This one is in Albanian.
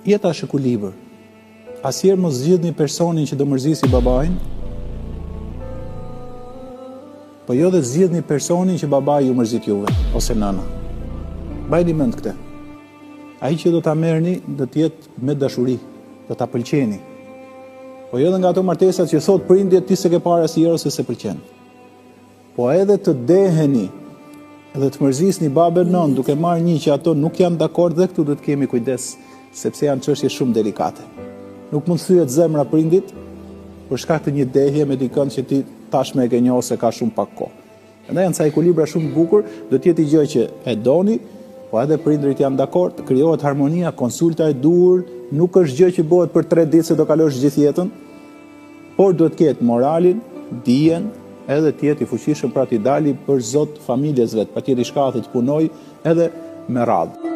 jeta është ekuilibër. Asnjëherë mos zgjidhni personin që do mërzisi babain, po jo dhe zgjidhni personin që babai ju mërzit juve, ose nëna. Bajni mend këtë. Ai që do ta merrni do të jetë me dashuri, do ta pëlqeni. Po jo dhe nga ato martesat që thot prindjet ti se ke parë asnjëherë ose se pëlqen. Po edhe të deheni dhe të mërzisni babën nën duke marrë një që ato nuk janë dakord dhe këtu do të kemi kujdes, sepse janë çështje shumë delikate. Nuk mund thyet zemra prindit për shkak të një dehje me dikën që ti tashmë e ke njohur se ka shumë pak kohë. Prandaj janë ca ekuilibra shumë të bukur, do të jetë gjë që e doni, po edhe prindrit janë dakord, krijohet harmonia, konsulta e duhur, nuk është gjë që bëhet për 3 ditë se do kalosh gjithë jetën, por duhet të ketë moralin, dijen, edhe të jetë i fuqishëm pra t'i dali për zot familjes vet, patjetër i shkathët punoj edhe me radhë.